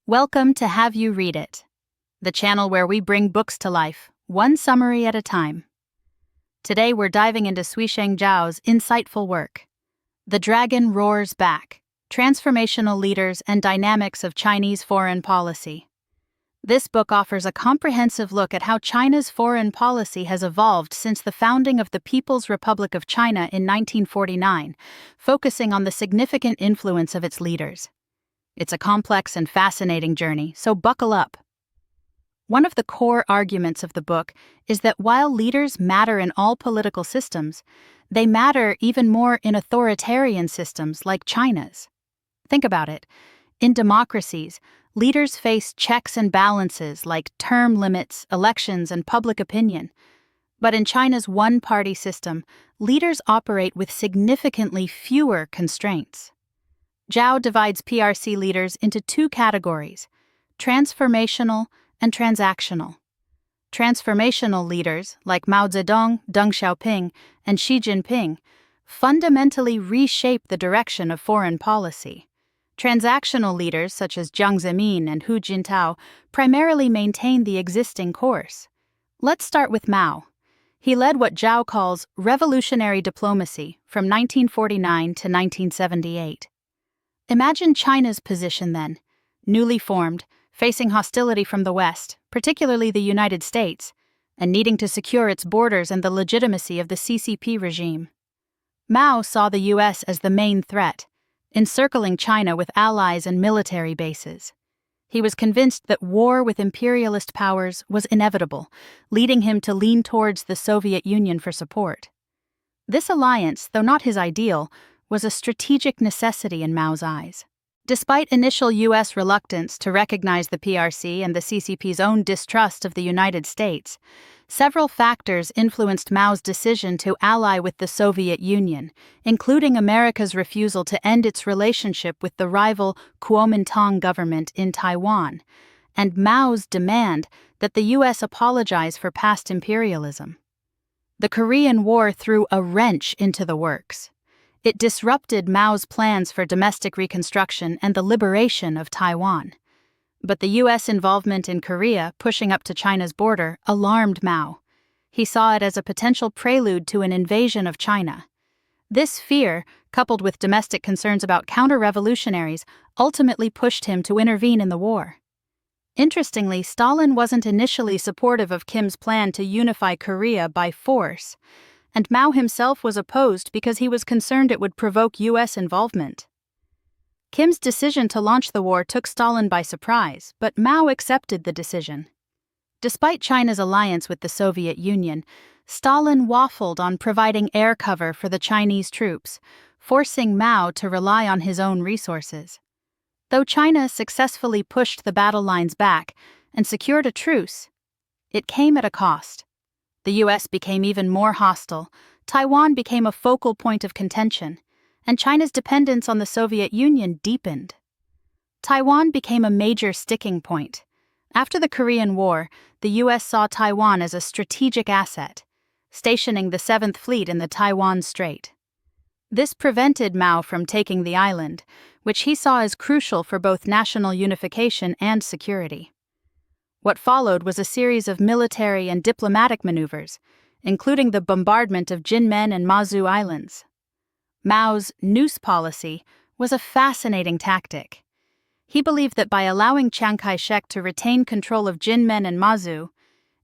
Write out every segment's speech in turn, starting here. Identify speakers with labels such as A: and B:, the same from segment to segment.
A: Welcome to Have You Read It, the channel where we bring books to life, one summary at a time. Today we're diving into Suisheng Zhao's insightful work, The Dragon Roars Back, Transformational Leaders and Dynamics of Chinese Foreign Policy. This book offers a comprehensive look at how China's foreign policy has evolved since the founding of the People's Republic of China in 1949, focusing on the significant influence of its leaders. It's a complex and fascinating journey, so buckle up. One of the core arguments of the book is that while leaders matter in all political systems, they matter even more in authoritarian systems like China's. Think about it. In democracies, leaders face checks and balances like term limits, elections, and public opinion. But in China's one-party system, leaders operate with significantly fewer constraints. Zhao divides PRC leaders into two categories: transformational and transactional. Transformational leaders, like Mao Zedong, Deng Xiaoping, and Xi Jinping, fundamentally reshape the direction of foreign policy. Transactional leaders, such as Jiang Zemin and Hu Jintao, primarily maintain the existing course. Let's start with Mao. He led what Zhao calls revolutionary diplomacy from 1949 to 1978. Imagine China's position then, newly formed, facing hostility from the West, particularly the United States, and needing to secure its borders and the legitimacy of the CCP regime. Mao saw the U.S. as the main threat, encircling China with allies and military bases. He was convinced that war with imperialist powers was inevitable, leading him to lean towards the Soviet Union for support. This alliance, though not his ideal, was a strategic necessity in Mao's eyes. Despite initial U.S. reluctance to recognize the PRC and the CCP's own distrust of the United States, several factors influenced Mao's decision to ally with the Soviet Union, including America's refusal to end its relationship with the rival Kuomintang government in Taiwan, and Mao's demand that the U.S. apologize for past imperialism. The Korean War threw a wrench into the works. It disrupted Mao's plans for domestic reconstruction and the liberation of Taiwan. But the U.S. involvement in Korea, pushing up to China's border, alarmed Mao. He saw it as a potential prelude to an invasion of China. This fear, coupled with domestic concerns about counter-revolutionaries, ultimately pushed him to intervene in the war. Interestingly, Stalin wasn't initially supportive of Kim's plan to unify Korea by force, and Mao himself was opposed because he was concerned it would provoke U.S. involvement. Kim's decision to launch the war took Stalin by surprise, but Mao accepted the decision. Despite China's alliance with the Soviet Union, Stalin waffled on providing air cover for the Chinese troops, forcing Mao to rely on his own resources. Though China successfully pushed the battle lines back and secured a truce, it came at a cost. The U.S. became even more hostile, Taiwan became a focal point of contention, and China's dependence on the Soviet Union deepened. Taiwan became a major sticking point. After the Korean War, the U.S. saw Taiwan as a strategic asset, stationing the Seventh Fleet in the Taiwan Strait. This prevented Mao from taking the island, which he saw as crucial for both national unification and security. What followed was a series of military and diplomatic maneuvers, including the bombardment of Jinmen and Mazu Islands. Mao's noose policy was a fascinating tactic. He believed that by allowing Chiang Kai-shek to retain control of Jinmen and Mazu,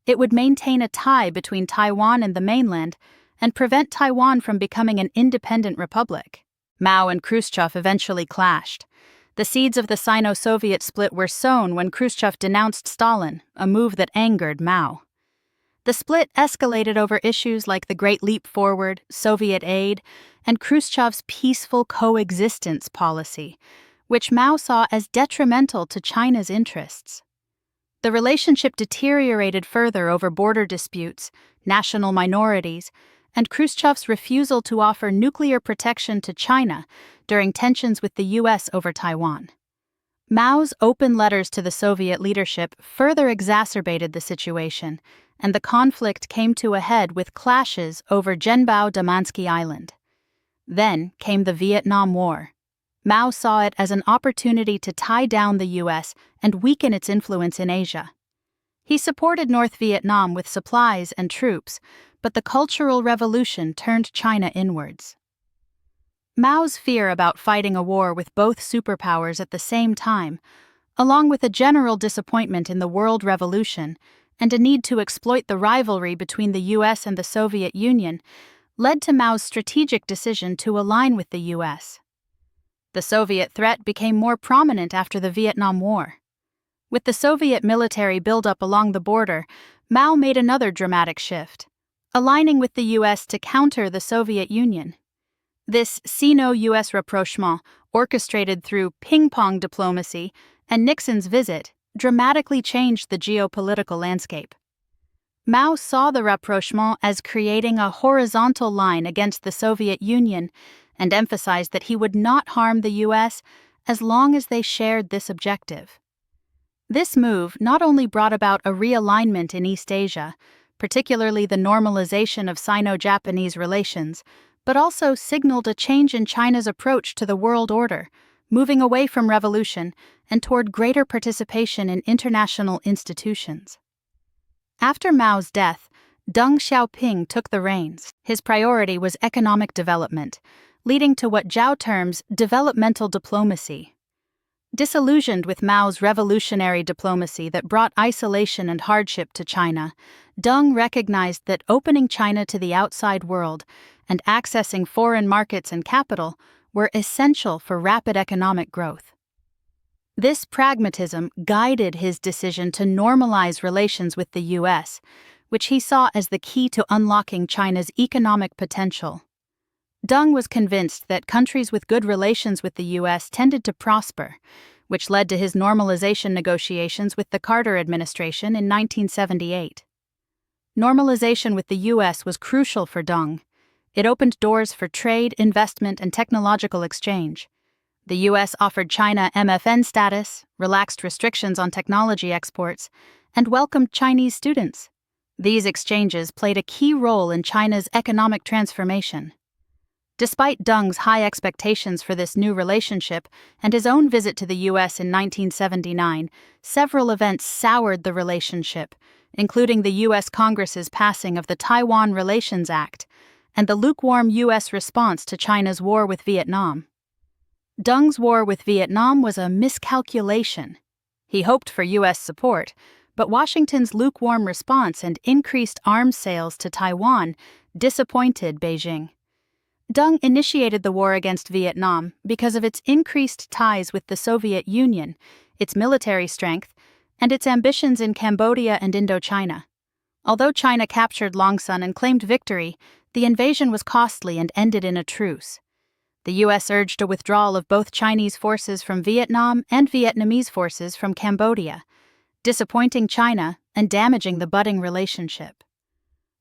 A: it would maintain a tie between Taiwan and the mainland and prevent Taiwan from becoming an independent republic. Mao and Khrushchev eventually clashed. The seeds of the Sino-Soviet split were sown when Khrushchev denounced Stalin, a move that angered Mao. The split escalated over issues like the Great Leap Forward, Soviet aid, and Khrushchev's peaceful coexistence policy, which Mao saw as detrimental to China's interests. The relationship deteriorated further over border disputes, national minorities, and Khrushchev's refusal to offer nuclear protection to China during tensions with the U.S. over Taiwan. Mao's open letters to the Soviet leadership further exacerbated the situation, and the conflict came to a head with clashes over Zhenbao Damansky Island. Then came the Vietnam War. Mao saw it as an opportunity to tie down the US and weaken its influence in Asia. He supported North Vietnam with supplies and troops, but the Cultural Revolution turned China inwards. Mao's fear about fighting a war with both superpowers at the same time, along with a general disappointment in the World Revolution and a need to exploit the rivalry between the US and the Soviet Union, led to Mao's strategic decision to align with the US. The Soviet threat became more prominent after the Vietnam War. With the Soviet military buildup along the border, Mao made another dramatic shift, aligning with the US to counter the Soviet Union. This Sino-US rapprochement, orchestrated through ping-pong diplomacy and Nixon's visit, dramatically changed the geopolitical landscape. Mao saw the rapprochement as creating a horizontal line against the Soviet Union and emphasized that he would not harm the US as long as they shared this objective. This move not only brought about a realignment in East Asia, particularly the normalization of Sino-Japanese relations, but also signaled a change in China's approach to the world order, moving away from revolution and toward greater participation in international institutions. After Mao's death, Deng Xiaoping took the reins. His priority was economic development, leading to what Zhao terms developmental diplomacy. Disillusioned with Mao's revolutionary diplomacy that brought isolation and hardship to China, Deng recognized that opening China to the outside world and accessing foreign markets and capital were essential for rapid economic growth. This pragmatism guided his decision to normalize relations with the US, which he saw as the key to unlocking China's economic potential. Deng was convinced that countries with good relations with the US tended to prosper, which led to his normalization negotiations with the Carter administration in 1978. Normalization with the US was crucial for Deng. It opened doors for trade, investment, and technological exchange. The US offered China MFN status, relaxed restrictions on technology exports, and welcomed Chinese students. These exchanges played a key role in China's economic transformation. Despite Deng's high expectations for this new relationship and his own visit to the US in 1979, several events soured the relationship, including the US Congress's passing of the Taiwan Relations Act and the lukewarm US response to China's war with Vietnam. Deng's war with Vietnam was a miscalculation. He hoped for US support, but Washington's lukewarm response and increased arms sales to Taiwan disappointed Beijing. Deng initiated the war against Vietnam because of its increased ties with the Soviet Union, its military strength, and its ambitions in Cambodia and Indochina. Although China captured Long Son and claimed victory, the invasion was costly and ended in a truce. The U.S. urged a withdrawal of both Chinese forces from Vietnam and Vietnamese forces from Cambodia, disappointing China and damaging the budding relationship.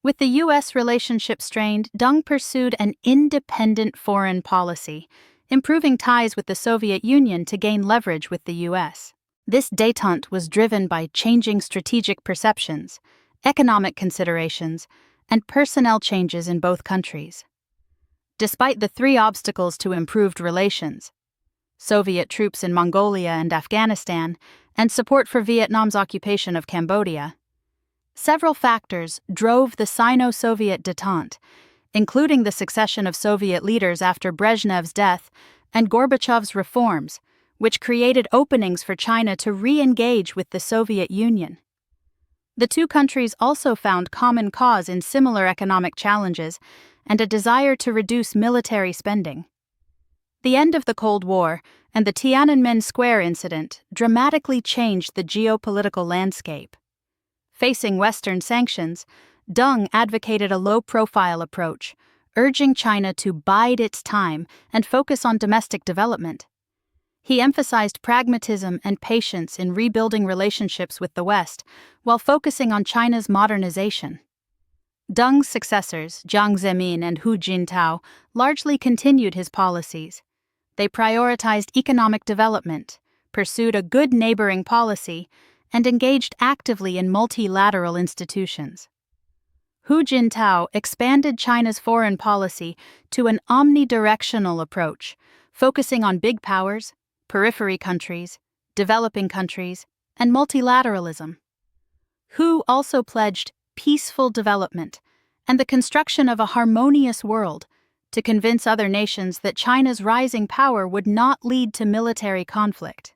A: With the U.S. relationship strained, Deng pursued an independent foreign policy, improving ties with the Soviet Union to gain leverage with the U.S. This détente was driven by changing strategic perceptions, economic considerations, and personnel changes in both countries. Despite the three obstacles to improved relations, Soviet troops in Mongolia and Afghanistan, and support for Vietnam's occupation of Cambodia, several factors drove the Sino-Soviet détente, including the succession of Soviet leaders after Brezhnev's death and Gorbachev's reforms, which created openings for China to re-engage with the Soviet Union. The two countries also found common cause in similar economic challenges and a desire to reduce military spending. The end of the Cold War and the Tiananmen Square incident dramatically changed the geopolitical landscape. Facing Western sanctions, Deng advocated a low-profile approach, urging China to bide its time and focus on domestic development. He emphasized pragmatism and patience in rebuilding relationships with the West, while focusing on China's modernization. Deng's successors, Jiang Zemin and Hu Jintao, largely continued his policies. They prioritized economic development, pursued a good neighboring policy, and engaged actively in multilateral institutions. Hu Jintao expanded China's foreign policy to an omnidirectional approach, focusing on big powers, periphery countries, developing countries, and multilateralism. Hu also pledged peaceful development and the construction of a harmonious world to convince other nations that China's rising power would not lead to military conflict.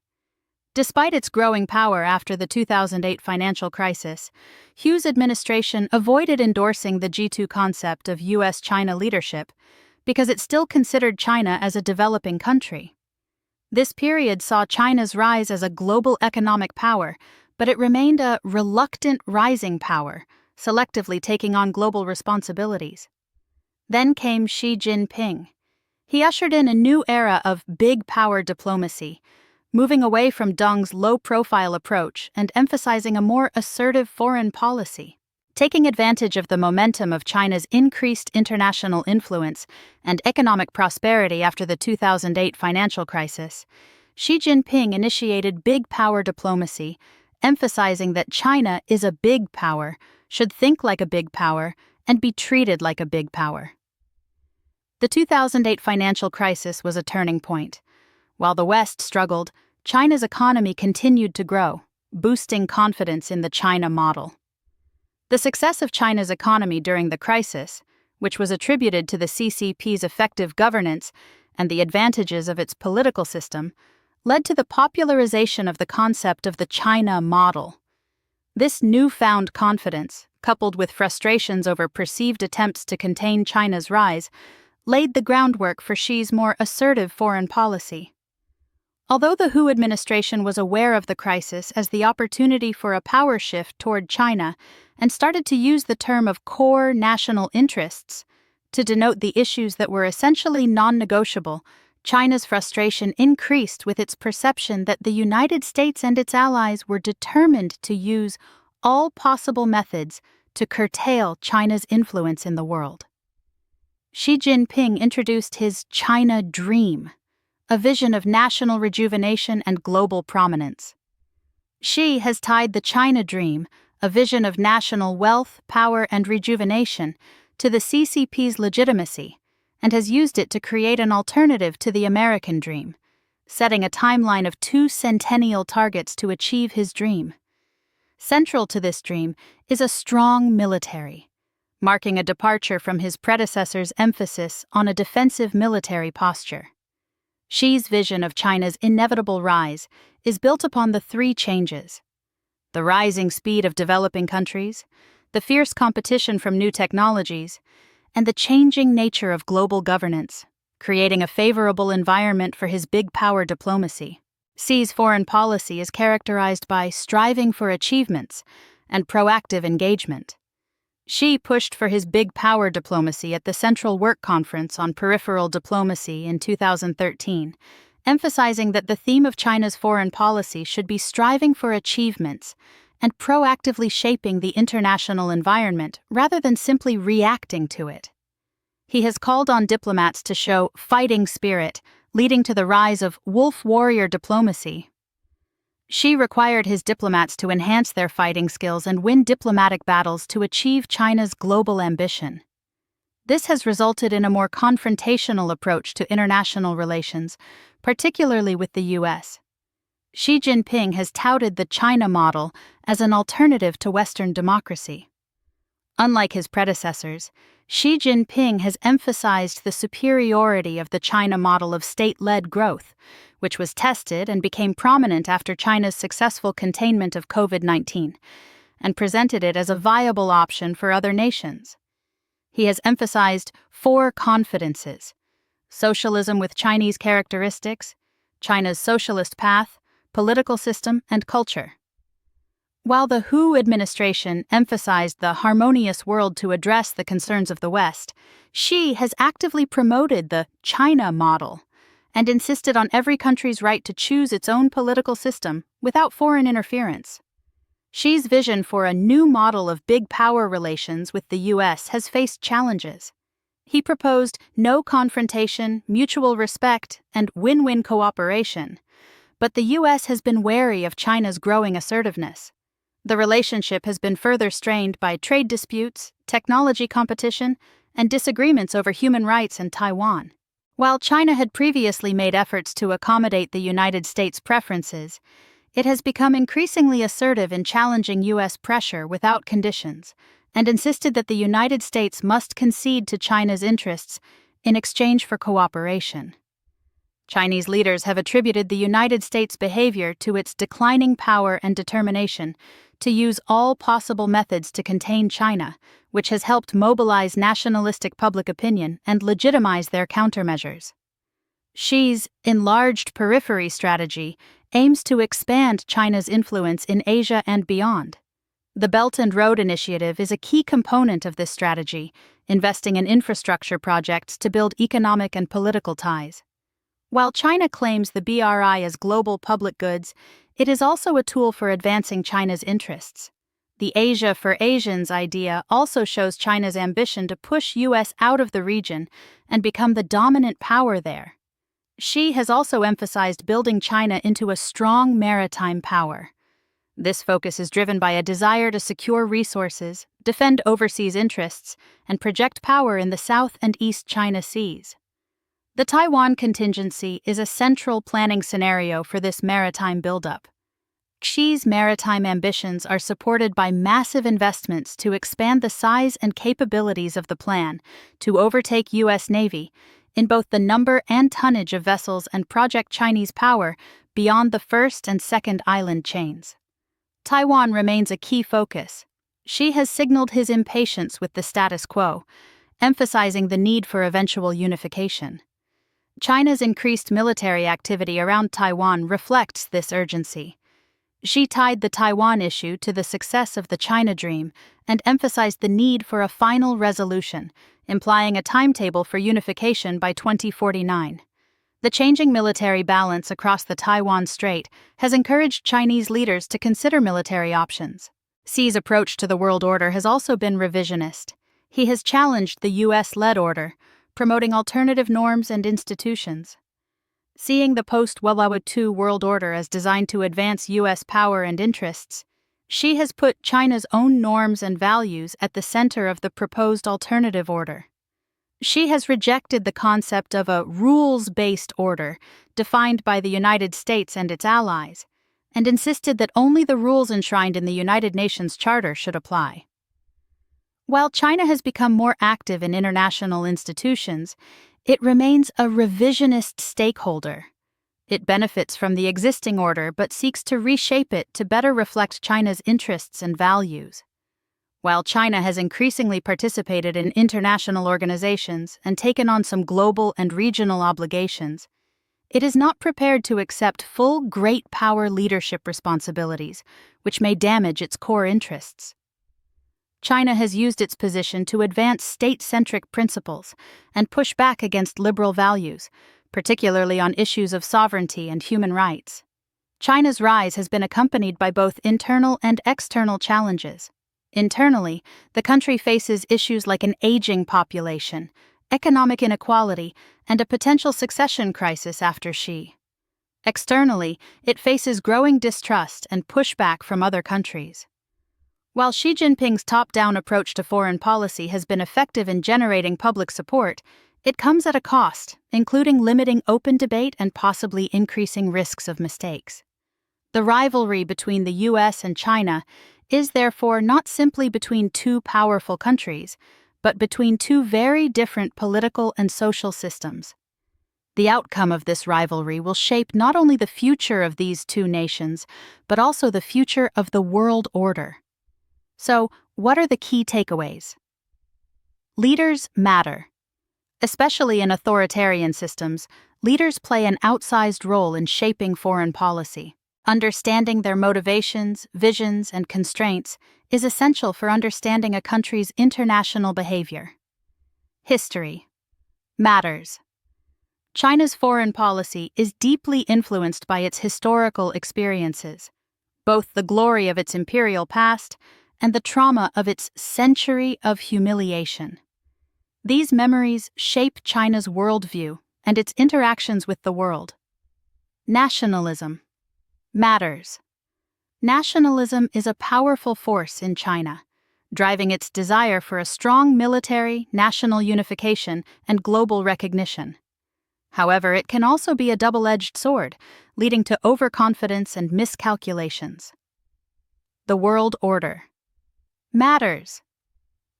A: Despite its growing power after the 2008 financial crisis, Hu's administration avoided endorsing the G2 concept of U.S.-China leadership because it still considered China as a developing country. This period saw China's rise as a global economic power, but it remained a reluctant rising power, selectively taking on global responsibilities. Then came Xi Jinping. He ushered in a new era of big power diplomacy, moving away from Deng's low-profile approach and emphasizing a more assertive foreign policy. Taking advantage of the momentum of China's increased international influence and economic prosperity after the 2008 financial crisis, Xi Jinping initiated big power diplomacy, emphasizing that China is a big power, should think like a big power, and be treated like a big power. The 2008 financial crisis was a turning point. While the West struggled, China's economy continued to grow, boosting confidence in the China model. The success of China's economy during the crisis, which was attributed to the CCP's effective governance and the advantages of its political system, led to the popularization of the concept of the China model. This newfound confidence, coupled with frustrations over perceived attempts to contain China's rise, laid the groundwork for Xi's more assertive foreign policy. Although the Hu administration was aware of the crisis as the opportunity for a power shift toward China and started to use the term of core national interests to denote the issues that were essentially non-negotiable, China's frustration increased with its perception that the United States and its allies were determined to use all possible methods to curtail China's influence in the world. Xi Jinping introduced his China Dream, a vision of national rejuvenation and global prominence. Xi has tied the China Dream, a vision of national wealth, power, and rejuvenation, to the CCP's legitimacy, and has used it to create an alternative to the American dream, setting a timeline of 2 centennial targets to achieve his dream. Central to this dream is a strong military, marking a departure from his predecessor's emphasis on a defensive military posture. Xi's vision of China's inevitable rise is built upon the 3 changes: the rising speed of developing countries, the fierce competition from new technologies, and the changing nature of global governance, creating a favorable environment for his big power diplomacy. Xi's foreign policy is characterized by striving for achievements and proactive engagement. Xi pushed for his big power diplomacy at the Central Work Conference on Peripheral Diplomacy in 2013, emphasizing that the theme of China's foreign policy should be striving for achievements and proactively shaping the international environment rather than simply reacting to it. He has called on diplomats to show fighting spirit, leading to the rise of wolf warrior diplomacy. Xi required his diplomats to enhance their fighting skills and win diplomatic battles to achieve China's global ambition. This has resulted in a more confrontational approach to international relations, particularly with the U.S. Xi Jinping has touted the China model as an alternative to Western democracy. Unlike his predecessors, Xi Jinping has emphasized the superiority of the China model of state-led growth, which was tested and became prominent after China's successful containment of COVID-19, and presented it as a viable option for other nations. He has emphasized 4 confidences: socialism with Chinese characteristics, China's socialist path, political system, and culture. While the Hu administration emphasized the harmonious world to address the concerns of the West, Xi has actively promoted the China model and insisted on every country's right to choose its own political system without foreign interference. Xi's vision for a new model of big power relations with the U.S. has faced challenges. He proposed no confrontation, mutual respect, and win-win cooperation, but the U.S. has been wary of China's growing assertiveness. The relationship has been further strained by trade disputes, technology competition, and disagreements over human rights and Taiwan. While China had previously made efforts to accommodate the United States' preferences, it has become increasingly assertive in challenging U.S. pressure without conditions, and insisted that the United States must concede to China's interests in exchange for cooperation. Chinese leaders have attributed the United States' behavior to its declining power and determination to use all possible methods to contain China, which has helped mobilize nationalistic public opinion and legitimize their countermeasures. Xi's enlarged periphery strategy aims to expand China's influence in Asia and beyond. The Belt and Road Initiative is a key component of this strategy, investing in infrastructure projects to build economic and political ties. While China claims the BRI as global public goods, it is also a tool for advancing China's interests. The Asia for Asians idea also shows China's ambition to push U.S. out of the region and become the dominant power there. Xi has also emphasized building China into a strong maritime power. This focus is driven by a desire to secure resources, defend overseas interests, and project power in the South and East China Seas. The Taiwan contingency is a central planning scenario for this maritime buildup. Xi's maritime ambitions are supported by massive investments to expand the size and capabilities of the plan to overtake U.S. Navy in both the number and tonnage of vessels and project Chinese power beyond the first and second island chains. Taiwan remains a key focus. Xi has signaled his impatience with the status quo, emphasizing the need for eventual unification. China's increased military activity around Taiwan reflects this urgency. Xi tied the Taiwan issue to the success of the China Dream and emphasized the need for a final resolution, implying a timetable for unification by 2049. The changing military balance across the Taiwan Strait has encouraged Chinese leaders to consider military options. Xi's approach to the world order has also been revisionist. He has challenged the U.S.-led order, promoting alternative norms and institutions. Seeing the post-World War II world order as designed to advance U.S. power and interests, Xi has put China's own norms and values at the center of the proposed alternative order. Xi has rejected the concept of a rules-based order defined by the United States and its allies, and insisted that only the rules enshrined in the United Nations Charter should apply. While China has become more active in international institutions, it remains a revisionist stakeholder. It benefits from the existing order but seeks to reshape it to better reflect China's interests and values. While China has increasingly participated in international organizations and taken on some global and regional obligations, it is not prepared to accept full great power leadership responsibilities, which may damage its core interests. China has used its position to advance state-centric principles and push back against liberal values, particularly on issues of sovereignty and human rights. China's rise has been accompanied by both internal and external challenges. Internally, the country faces issues like an aging population, economic inequality, and a potential succession crisis after Xi. Externally, it faces growing distrust and pushback from other countries. While Xi Jinping's top-down approach to foreign policy has been effective in generating public support, it comes at a cost, including limiting open debate and possibly increasing risks of mistakes. The rivalry between the U.S. and China is therefore not simply between two powerful countries, but between two very different political and social systems. The outcome of this rivalry will shape not only the future of these two nations, but also the future of the world order. So, what are the key takeaways? Leaders matter. Especially in authoritarian systems, leaders play an outsized role in shaping foreign policy. Understanding their motivations, visions, and constraints is essential for understanding a country's international behavior. History matters. China's foreign policy is deeply influenced by its historical experiences, both the glory of its imperial past and the trauma of its century of humiliation. These memories shape China's worldview and its interactions with the world. Nationalism matters. Nationalism is a powerful force in China, driving its desire for a strong military, national unification, and global recognition. However, it can also be a double-edged sword, leading to overconfidence and miscalculations. The world order matters.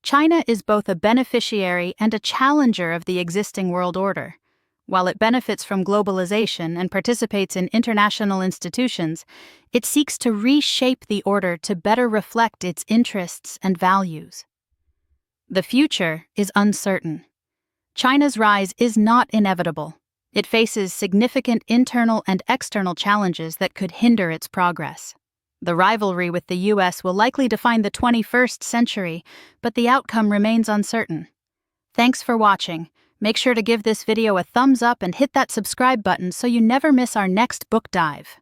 A: China is both a beneficiary and a challenger of the existing world order. While it benefits from globalization and participates in international institutions, it seeks to reshape the order to better reflect its interests and values. The future is uncertain. China's rise is not inevitable. It faces significant internal and external challenges that could hinder its progress. The rivalry with the US will likely define the 21st century, but the outcome remains uncertain. Thanks for watching. Make sure to give this video a thumbs up and hit that subscribe button so you never miss our next book dive.